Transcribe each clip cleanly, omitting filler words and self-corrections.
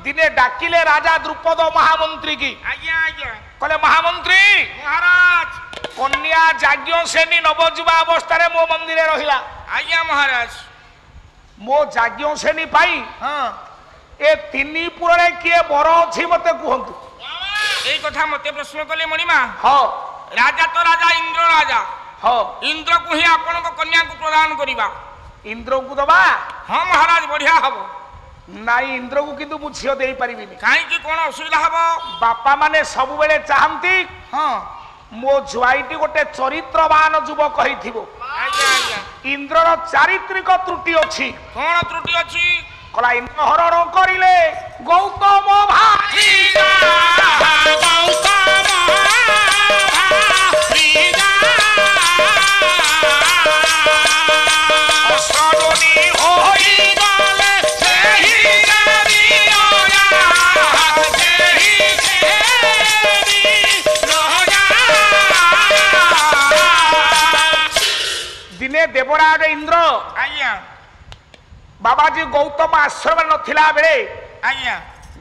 दिने डाकिले राजा द्रुपद महामंत्री की आज्ञा आज्ञा कहले महामंत्री महाराज कन्या जाज्ञ सेनी नवजुवा अवस्था मो मंदिर रहिला आज्ञा महाराज मो जाज्ञ सेनी पाई हाँ ए तिनी पुरे किए बर अछि मते कहंतु এই কথা মতে প্রশ্ন কলে মণিমা हाँ রাজা তো রাজা ইন্দ্র রাজা हाँ ইন্দ্র কু হি আপনার কন্যাকে প্রদান করিবা इंद्र को दबा হ্যাঁ মহারাজ বঢ়িয়া হব नाई इंद्र को किंतु मु झियो देई परिबिनी কাইকি কোন অসুবিধা হব बापा माने सब बेले चाहंती হ্যাঁ मो जुआईटी गोटे चरित्रवान युवक कहिथिबो आज्ञा आज्ञा इंद्रर चारित्रिक त्रुटि अछि কোন ত্রুটি ଅଛି कला इंद्र हरण करिले गौतम भाई दिने देवराज इंद्र आज्ञा बाबाजी गौतम आश्रम नथिला बेले आज्ञा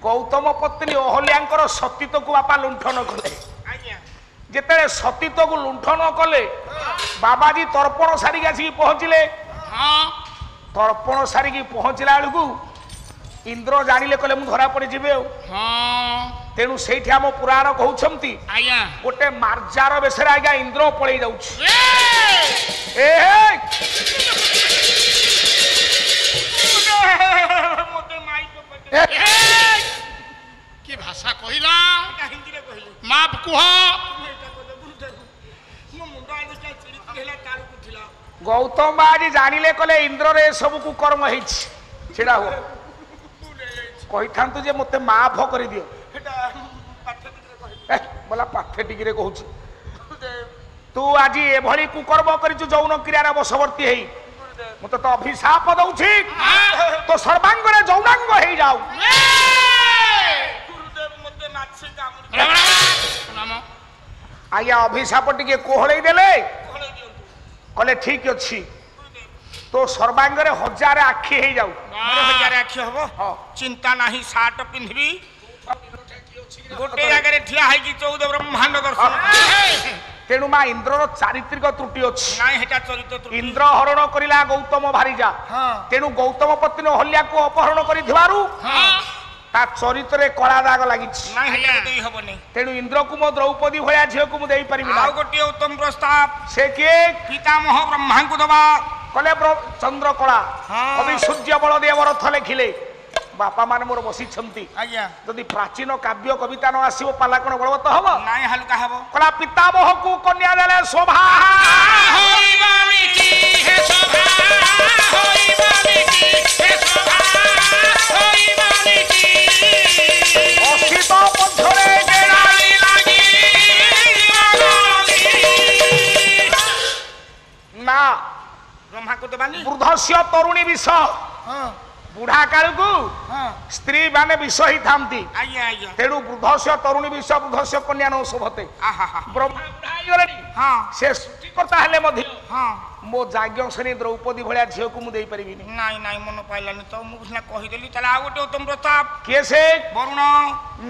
गौतम पत्नी अहल्याकर सतीत्व को बापा लुंठन कले आज्ञा जेते सतीत्व को लुंठन कले बाबाजी तर्पण सारिक आसिक पहुंचले हाँ तर्पण सारिक पहुंचला बेलू इंद्र जानिले कले मु धरा पड़ी जीवे हाँ तेणु सेठी आम पुराण कहउछंती आज्ञा गोटे मार्जार बेसरे आज्ञा इंद्र पळेई जाउछ ए মতে মাই পপতে কি ভাষা কহিলা হিন্দিরে কহিলি মাপ কুহ এটা কলে বুঝতে মো মুন্ড আইছা চিড়ি হেলা কাল কুথিলা गौतम बाजी जानिले कले इंद्र रे सब कुकर्म हेछि छेड़ा हो कहि थांतु जे मते माफ करि दियो এটা পাঠ্যপুস্তকে কহিলি बोला पाथेटिक रे कहूछ तू आज एभली कुकर्म करिछु जौन क्रियार बशवर्ती हेई मते तो अभिशाप दउछि तो सर्वांगरे जौनांग हेई जाऊ গুরুদেব মতে মাছি কামুড়ি নাম आया अभिशाप टिके कोहळेई देले কোলে দিয়ন্তু कले ठीक अछि तो सर्वांगरे हजार आखी हेई जाऊ मोर हजारे आखि हबो हां चिंता नाही साट पिंधबी गोटे जगह ठिया है कि 14 ब्रह्मांड दर्शन तेणु मा इंद्रर चारित्रिक त्रुटि अछि नाही हेटा चरित्र त्रुटि इंद्र हरण करिला गौतम भारिजा हां तेणु गौतम पत्नी अहल्या को अपहरण करि थिबारु हां ता चरित्र रे कला दाग लागिछि नाही हेटा देई हबनी तेणु इंद्र को मो द्रौपदी भया झियो को मु देई परिबि ना आउ गोटे उत्तम प्रस्ताव से के पितामह ब्रह्मा को दबा कले चंद्र कला हाँ। कवि सूर्य बलदेव रथ लेखिले बापा माने मोर बसी छंती आज्ञा यदि प्राचीन काव्य कविता न आसीबो पाला कोन बलवत हबो नाही हल्का हबो कला पितामह को कन्या देले शोभा होइबानी की हे शोभा होइबानी की हे शोभा होइबानी की असित मध्यरे केराली लागी ना ब्रह्मा को दबानी वृद्धस्य तरुणी विष हां बुढ़ा काल को हां स्त्री माने विष ही थांती आज्ञा आज्ञा तेणु वृद्धस्य तरुणी विष वृद्धस्य कन्या न शोभते आहा हा ब्रह्मा बुढ़ा गलेनी हां से सृष्टिकर्ता हेले मध्य हां मो जाज्ञ श्रेणी द्रौपदी भलिया झियो को मु देई परिबिनी नाही नाही मन पाइलानी तो मु सिना कहि देली तला आ गोटे उत्तम प्रस्ताव के से वरुण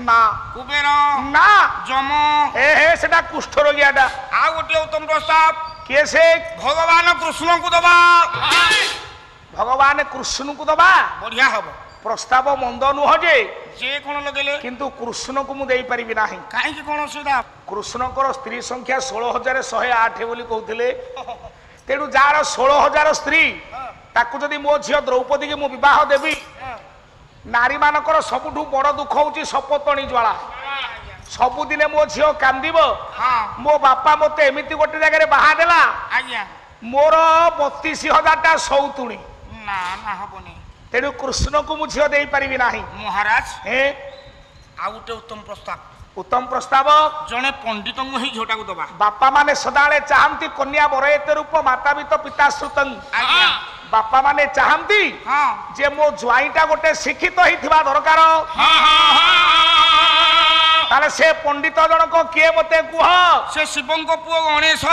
ना कुबेर ना जम ए हे सेटा कुष्ठ रोगियाटा आ गोटे उत्तम प्रस्ताव के से भगवान कृष्ण को दबा भगवान कृष्ण को दबा बढ़िया हबो प्रस्ताव मंद नुह जे जे कोन लगेले किंतु कृष्ण को मु देई परिबि नाही काहे कि कोन सुविधा कृष्णकर स्त्री संख्या 16,108 बोली कहउथिले तेणु जार 16,000 स्त्री ताकू जदि मो झियो द्रौपदी के मु विवाह देबी नारी मानकर सबुठु बड़ दुख होउची सपतणी ज्वाला सबुदिने मो झियो कांदिबो हां मो बापा मते एमिति गोटे जगह रे बाहा देला आज्ञा मोर 32,000 टा सौतुणी ना ना हबनी तेणु कृष्ण को मु झियो देई परिबि नाही महाराज हे आ गोटे उत्तम प्रस्ताव उत्तम प्रस्ताव जने पंडित को ही झोटा को दबा बापा माने सदाळे चाहंती कन्या बरयते रूप माता भी तो पिता श्रुतं आज्ञा बापा माने चाहंती हां जे मो जुआईटा गोटे शिक्षित हिथिबा दरकार ताले से पंडित जनक किए मते कुह से शिवंग पुओ गणेश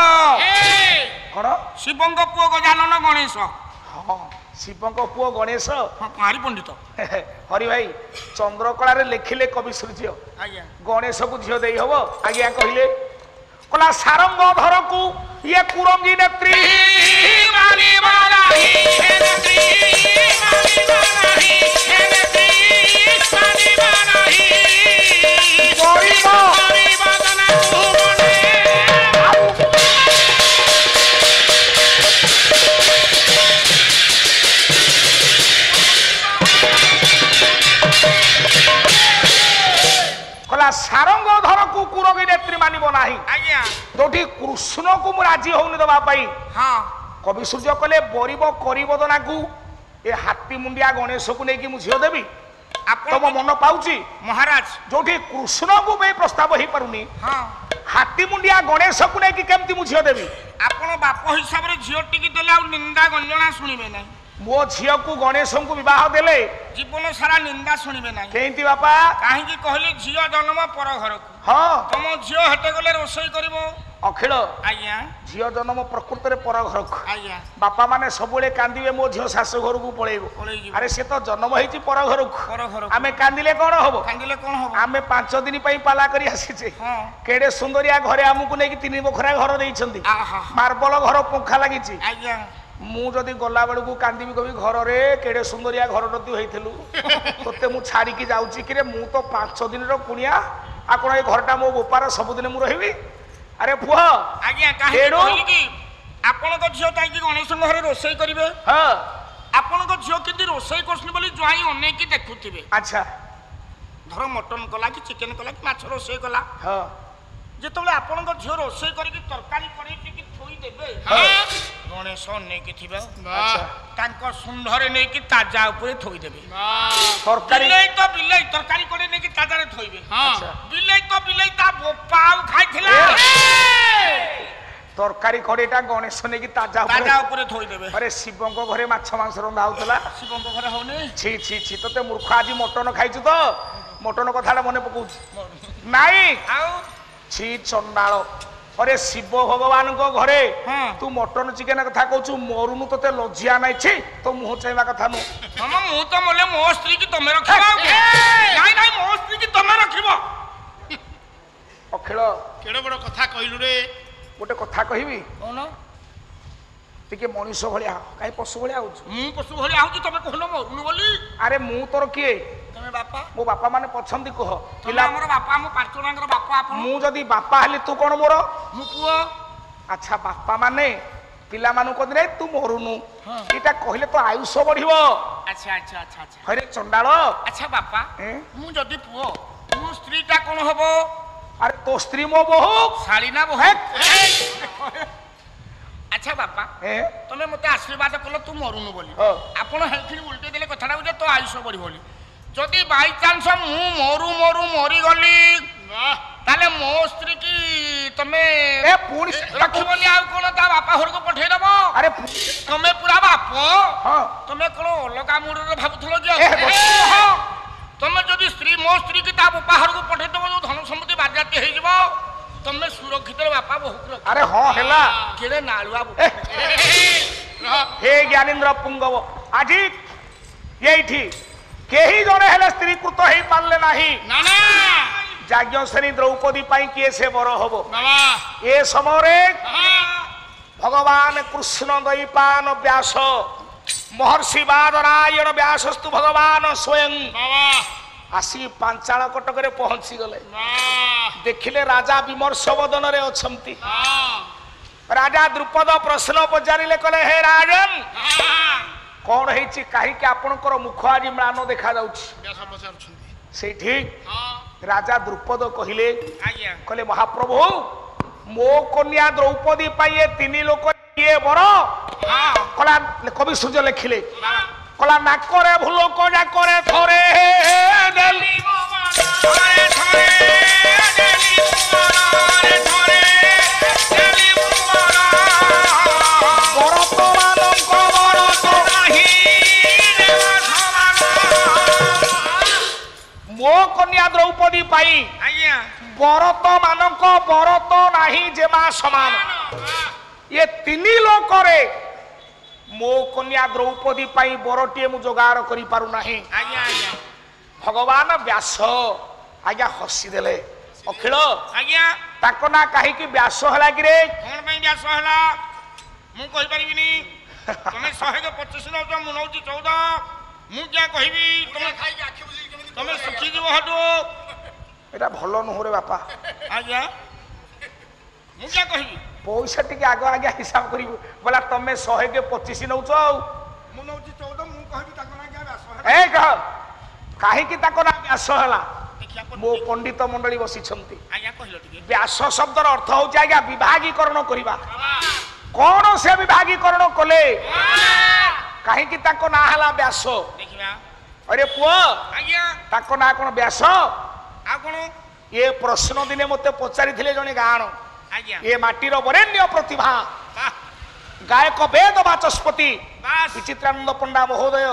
कोन शिवंग पुओ गजानन गणेश हां ଶିବଙ୍କ ପୁଅ ଗଣେଶ ହଁ କାହାରି ପଣ୍ଡିତ ହରି ଭାଇ ଚନ୍ଦ୍ରକଳାରେ ଲେଖିଲେ କବି ସୂର୍ଯ୍ୟ ଆଜ୍ଞା ଗଣେଶକୁ ଝିଅ ଦେଇ ହବ ଆଜ୍ଞା କହିଲେ କଲା ସାରଙ୍ଗ ଧରକୁ ଇଏ କୁରଙ୍ଗୀ ନେତ୍ରୀ ମାନିବ ନାହିଁ ହେ ନେତ୍ରୀ ମାନିବ ନାହିଁ ହେ ନେତ୍ରୀ ମାନିବ ନାହିଁ ଗରିବ ପରିବଦନକୁ ମନେ କଲା ସାରଙ୍ଗ ଧରକୁ କୁରଙ୍ଗୀ ନେତ୍ରୀ ମାନିବ ନାହିଁ ଆଜ୍ଞା ଯୋଉଠି କୃଷ୍ଣକୁ ମୁଁ ରାଜି ହଉନି ଦବା ପାଇଁ ହଁ କବି ସୂର୍ଯ୍ୟ କହିଲେ ବରିବ କରିବଦନାକୁ ଏ ହାତୀ ମୁଣ୍ଡିଆ ଗଣେଶକୁ ନେଇକି ମୁଁ ଝିଅ ଦେବି ଆପଣ ତମ ମନ ପାଉଛି ମହାରାଜ ଯୋଉଠି କୃଷ୍ଣକୁ ପାଇଁ ପ୍ରସ୍ତାବ ହେଇପାରୁନି ହଁ ହାତୀ ମୁଣ୍ଡିଆ ଗଣେଶକୁ ନେଇକି କେମିତି ମୁଁ ଝିଅ ଦେବି ଆପଣ ବାପ ହିସାବରେ ଝିଅ ଟିକି ଦେଲେ ଆଉ ନିନ୍ଦା ଗଞ୍ଜଣା ଶୁଣିବେ ନାହିଁ ମୋ ଝିଅକୁ ଗଣେଶଙ୍କୁ ବିବାହ ଦେଲେ ଜୀବନ ସାରା ନିନ୍ଦା ଶୁଣିବେ ନାହିଁ କେମିତି ବାପା କାହିଁକି କହିଲେ ଝିଅ ଜନ୍ମ ପର ଘରକୁ ହଁ ତମ ଝିଅ ହେଟେ ଗଲେ ରୋଷେଇ କରିବ ଅଖିଳ ଆଜ୍ଞା ଝିଅ ଜନ୍ମ ପ୍ରକୃତରେ ପର ଘରକୁ ଆଜ୍ଞା ବାପା ମାନେ ସବୁବେଳେ କାନ୍ଦିବେ ମୋ ଝିଅ ଶାଶୁ ଘରକୁ ପଳେଇବ ପଳେଇଯିବ। ଆରେ ସେ ତ ଜନ୍ମ ହେଇଛି ପର ଘରକୁ ପର ଘରକୁ। ଆମେ କାନ୍ଦିଲେ କଣ ହବ କାନ୍ଦିଲେ କଣ ହବ ଆମେ 5 ଦିନ ପାଇଁ ପାଲା କରି ଆସିଛେ ହଁ କେଡେ ସୁନ୍ଦରିଆ ଘରେ ଆମକୁ ନେଇକି 3 ବଖରା ଘର ଦେଇଛନ୍ତି ଆହା ମାର୍ବଲ ଘର ପଙ୍ଖା ଲାଗିଛି ଆଜ୍ଞା ମୁଁ ଯଦି ଗଲା ବେଳକୁ କାନ୍ଦିବି କବି ଘରରେ କେଡେ ସୁନ୍ଦରିଆ ଘରଟି ତୁ ହେଇଥିଲୁ ତୋତେ ମୁଁ ଛାଡିକି ଯାଉଛି କିରେ ମୁଁ ତ 5 ଦିନର କୁଣିଆ ଆଉ କଣ ଏଇ ଘରଟା ମୋ ବୋପାର ସବୁଦିନ ମୁଁ ରହିବି ଆରେ ପୁଅ ଆଜ୍ଞା କାହିଁକି କହିଲି କି ଆପଣଙ୍କ ଝିଅ କାହିଁକି ଗଣେଶଙ୍କ ଘରେ ରୋଷେଇ କରିବେ ହଁ ଆପଣଙ୍କ ଝିଅ କେମିତି ରୋଷେଇ କରୁଛନ୍ତି ବୋଲି ଜ୍ୱାଇଁ ଅନେଇକି ଦେଖୁଥିବେ ଆଚ୍ଛା ଧର ମଟନ କଲା କି ଚିକେନ କଲା କି ମାଛ ରୋଷେଇ କଲା ହଁ ଯେତେବେଳେ ଆପଣଙ୍କ ଝିଅ ରୋଷେଇ କରିକି ତରକାରୀ କରିକି ଥୋଇ ଦେବେ ଗଣେଶ ଅନେଇକି ଥିବେ ଆଚ୍ଛା ତାଙ୍କ ଶୁଣ୍ଢରେ ନେଇକି ତାଜା ଉପରେ ଥୋଇଦେବେ ତରକାରୀ ବିଲେଇ ତରକାରୀ କରି ନେଇକି ତାଜାରେ ଥୋଇବେ ଆଚ୍ଛା ବିଲେଇ ତା ବୋପା ଆଉ ଖାଇଥିଲା ତରକାରୀ କଡେଇଟା ଗଣେଶ ନେଇକି ତାଜା ଉପରେ ଥୋଇଦେବେ ଆରେ ଶିବଙ୍କ ଘରେ ମାଛ ମାଂସ ରନ୍ଧା ହଉଥିଲା ଶିବଙ୍କ ଘରେ ହଉନି ଛି ଛି ଛି ତତେ ମୂର୍ଖ ଆଜି ମଟନ ଖାଇଛୁ ତ ମଟନ କଥାଟା ମନେ ପକଉଛି ନାଇଁ ଆଉ ଛି ଚଣ୍ଡାଳ अरे शिव भगवान को घरे हाँ। तू मटन चिकेन कथा कहू मरुनु तो लज्जा नाई छी तो मुह चाहवा कथा नु मामा मु तो मोले मो स्त्री की तमे रखिबा नाही नाही मो स्त्री की तमे रखिबो अखिल केड़े बड़ कथा कहलु रे गोटे कथा कहबी कोन टिके मनुष्य भलिया काई पशु भलिया आउछ मु पशु भलिया आउछ तमे कहलो मरुनु बोली अरे मु तोर किए तमे बापा मो बापा माने पछंदी कह पिला हमर बापा मो पाचोणांगर बापा आपन मु जदी बापा हली तू कोन मोर मु पुओ अच्छा बापा माने पिला मानु को रे तू मरुनु एटा कहिले तो आयुष बढ़िबो अच्छा अच्छा अच्छा अच्छा हरे चंडाल अच्छा बापा मु जदी पुओ मो स्त्री ता कोन हबो अरे तो स्त्री मो बहु साली ना बहु अच्छा बापा तमे मते आशीर्वाद कलो तू मरुनु बोली आपण हेल्थि उल्टे देले कथाडा जे तो आयुष बढ़ी बोली जदी बाय चांस मु मरु मरु मरी गली ताले मो स्त्री की तमे ए पुणी रखिबोनी आ कोन ता बापा घर को पठे दबो अरे तमे पूरा बापो हां तमे कोन अलगा मूड रे भाबुथलो जे तमे जदी स्त्री मो स्त्री की ता बापा घर को पठे दबो जो धन सम्पत्ति बाजाती हे जबो तमे सुरक्षित बापा बहुत अरे हां हेला केड़े नालुआ हे ज्ञानेन्द्र पुंगव आजी येठी केही जने हेले स्त्री कृत हेई पारले नाही ना ना जाज्ञसेनी द्रौपदी पाई किए से बर हबो बाबा ए समय रे भगवान कृष्ण दैपान व्यास महर्षि बादरायण व्यासस्तु भगवान स्वयं बाबा आसी पांचाल कटक रे पहुंची गले वाह देखिले राजा विमर्श बदन रे अछंती हां राजा द्रुपद प्रश्न पचारिले कले हे राजन कौन हेची काहे कि आपनकर मुख आज म्लान देखा जाउछि व्यास पचार छथि से ठीक हां राजा द्रुपद कहिले आज्ञा कले महाप्रभु मो कन्या द्रौपदी पाइए 3 लोक किए बर हां कला कवि सूर्य लिखिले कला नाकरे भूलो को जाकरे थरे देली थोरे थोरे देली मुबारे थोरे देली मुबारा बरतमान को बरत नाही देव समान मो कन्या द्रौपदी पाई आज्ञा बरत मानक बरत नाही जेमा समान ये 3 लोक रे मो कन्या द्रौपदी पाई बरटीए मु जोगाड़ करि पारु नाही आज्ञा आज्ञा भगवान व्यास आज्ञा हसी देले अखिल आज्ञा ताको ना कहि कि व्यास हला कि रे कोन पई व्यास हला मु कहि परिबिनी तमे 100 के 25 नौ मु नौची 14 मु क्या कहिबी तमे खाइ के आखि बुझी केमिति तमे सुखी जीव हटो एटा भलो न हो रे बापा आज्ञा मु क्या कहिबी पैसा टिके आगे आगे हिसाब करी बोला तमे 100 के 25 नौच मु नौची 14 मु कहिबी ताको ना क्या व्यास हला ए कह काहे कि ताको ना व्यास हला देखिया मो पंडित मंडली बसी छंती आज्ञा कहिलो टिके व्यास शब्दर अर्थ हो आज्ञा विभागीकरण करिबा कौन से विभागीकरण कले काहे कि ताको ना हला व्यास देखिबा अरे पुआ आज्ञा ताको ना कोन व्यास आ कोन ये प्रश्न दिने मते पचारि थिले जने गाण आज्ञा ये माटीर वरेण्य प्रतिभा वाह गायक वेद वाचस्पति बस विचित्रानंद पंडा महोदय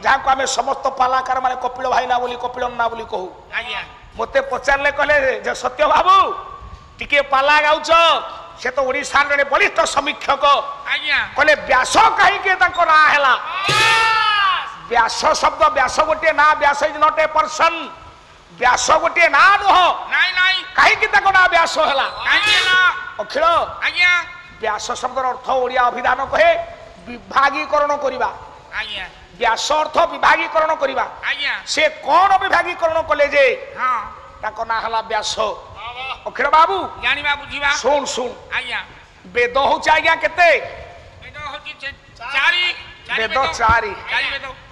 जहाँ को आम समस्त पालाकार माने कपिल भाई ना बोली कपिल ना बोली कहू आज्ञा मते पचारे कहले सत्य बाबू टिके पाला गाउछ से तो ओडिशा जने बलिष्ठ समीक्षक आज्ञा कहले व्यास कहीं ना है व्यास शब्द व्यास गोटे ना व्यास इज नॉट ए पर्सन व्यास गोटे ना नुह नाइ नाइ कहीं ना व्यास है काहे ना अखिल आज्ञा व्यास शब्द अर्थ ओडिया अभिधान कहे विभागीकरण करिबा आज्ञा व्यास अर्थ विभागीकरण करिबा आज्ञा से कौन विभागीकरण कले जे हां ताको ना हला व्यास अखिल बाबू जानिबा बुझिबा सुन सुन आज्ञा वेद होउछ आज्ञा केते वेद होची चारि वेद चारि चारि वेद